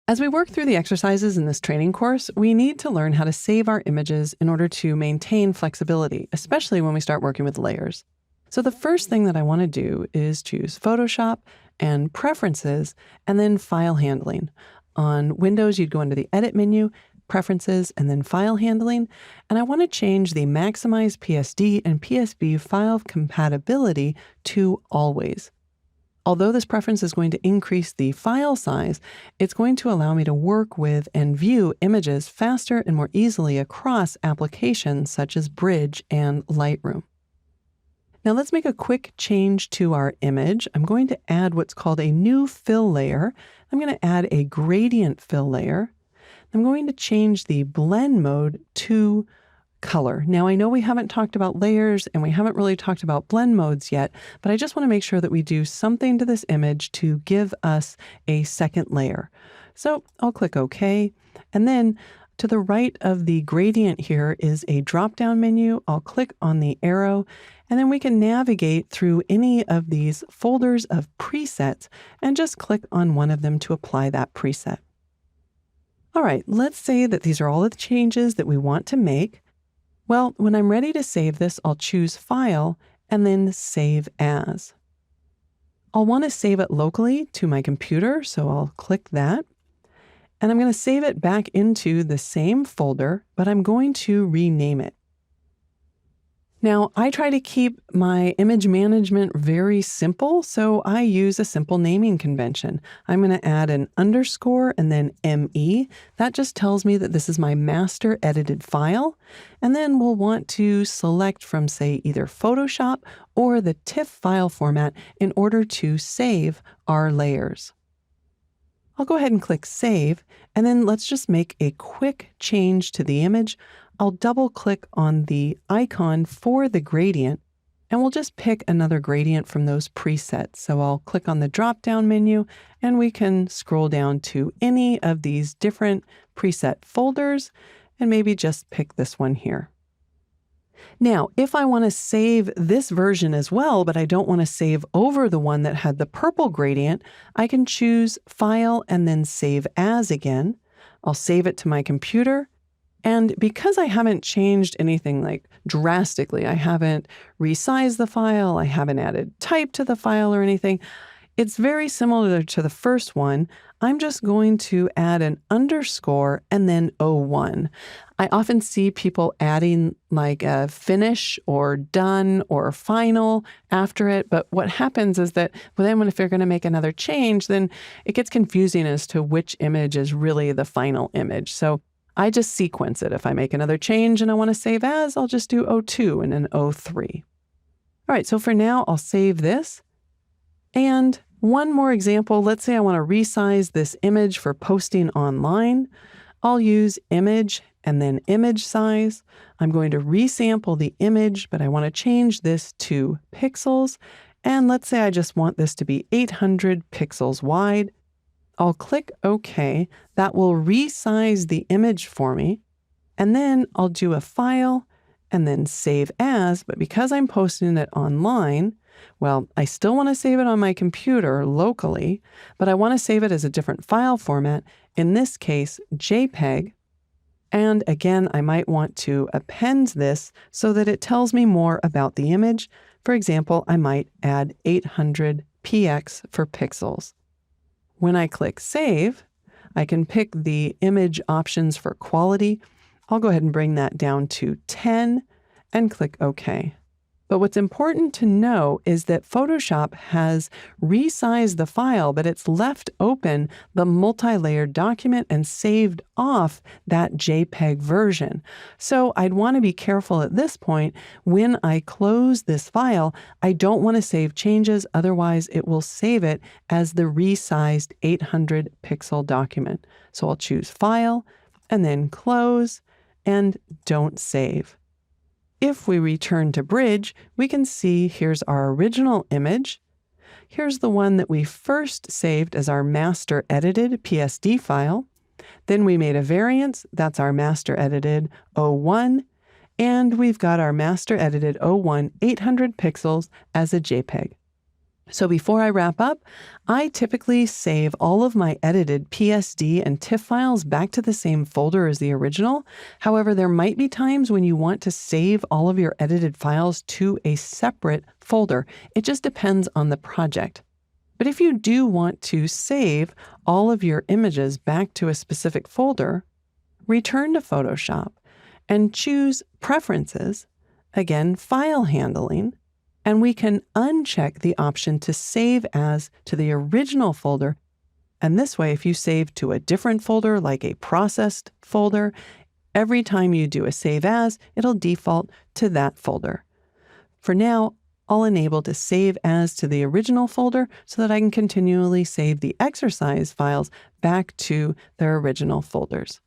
As we work through the exercises in this training course, we need to learn how to save our images in order to maintain flexibility, especially when we start working with layers. So the first thing that I want to do is choose Photoshop and Preferences, and then File Handling. On Windows, you'd go into the Edit menu, Preferences, and then File Handling. And I want to change the Maximize PSD and PSB file compatibility to Always. Although this preference is going to increase the file size, it's going to allow me to work with and view images faster and more easily across applications such as Bridge and Lightroom. Now let's make a quick change to our image. I'm going to add what's called a new fill layer. I'm going to add a gradient fill layer. I'm going to change the blend mode to color. Now, I know we haven't talked about layers and we haven't really talked about blend modes yet, but I just want to make sure that we do something to this image to give us a second layer. So I'll click OK. And then to the right of the gradient here is a drop-down menu. I'll click on the arrow, and then we can navigate through any of these folders of presets and just click on one of them to apply that preset. All right, let's say that these are all of the changes that we want to make. Well, when I'm ready to save this, I'll choose File and then Save As. I'll want to save it locally to my computer, so I'll click that. And I'm going to save it back into the same folder, but I'm going to rename it. Now, I try to keep my image management very simple, so I use a simple naming convention. I'm going to add an underscore and then ME. That just tells me that this is my master edited file. And then we'll want to select from, say, either Photoshop or the TIFF file format in order to save our layers. I'll go ahead and click Save, and then let's just make a quick change to the image. I'll double click on the icon for the gradient, and we'll just pick another gradient from those presets. So I'll click on the drop-down menu, and we can scroll down to any of these different preset folders, and maybe just pick this one here. Now, if I want to save this version as well, but I don't want to save over the one that had the purple gradient, I can choose File and then Save As again. I'll save it to my computer. And because I haven't changed anything like drastically, I haven't resized the file, I haven't added type to the file or anything, it's very similar to the first one. I'm just going to add an underscore and then 01. I often see people adding like a finish or done or final after it. But what happens is that then if you're going to make another change, then it gets confusing as to which image is really the final image. So I just sequence it. If I make another change and I want to save as, I'll just do 02 and then 03. All right, so for now, I'll save this. And one more example, let's say I want to resize this image for posting online. I'll use Image and then Image Size. I'm going to resample the image, but I want to change this to pixels. And let's say I just want this to be 800 pixels wide. I'll click OK. That will resize the image for me. And then I'll do a File and then Save As. But because I'm posting it online, well, I still want to save it on my computer locally, but I want to save it as a different file format, in this case, JPEG. And again, I might want to append this so that it tells me more about the image. For example, I might add 800 px for pixels. When I click Save, I can pick the image options for quality. I'll go ahead and bring that down to 10 and click OK. But what's important to know is that Photoshop has resized the file, but it's left open the multi-layered document and saved off that JPEG version. So I'd want to be careful at this point. When I close this file, I don't want to save changes. Otherwise, it will save it as the resized 800 pixel document. So I'll choose File and then Close and Don't Save. If we return to Bridge, we can see here's our original image. Here's the one that we first saved as our master edited PSD file. Then we made a variance. That's our master edited 01. And we've got our master edited 01 800 pixels as a JPEG. So before I wrap up, I typically save all of my edited PSD and TIFF files back to the same folder as the original. However, there might be times when you want to save all of your edited files to a separate folder. It just depends on the project. But if you do want to save all of your images back to a specific folder, return to Photoshop and choose Preferences, again, File Handling, and we can uncheck the option to save as to the original folder. And this way, if you save to a different folder, like a processed folder, every time you do a save as, it'll default to that folder. For now, I'll enable to save as to the original folder so that I can continually save the exercise files back to their original folders.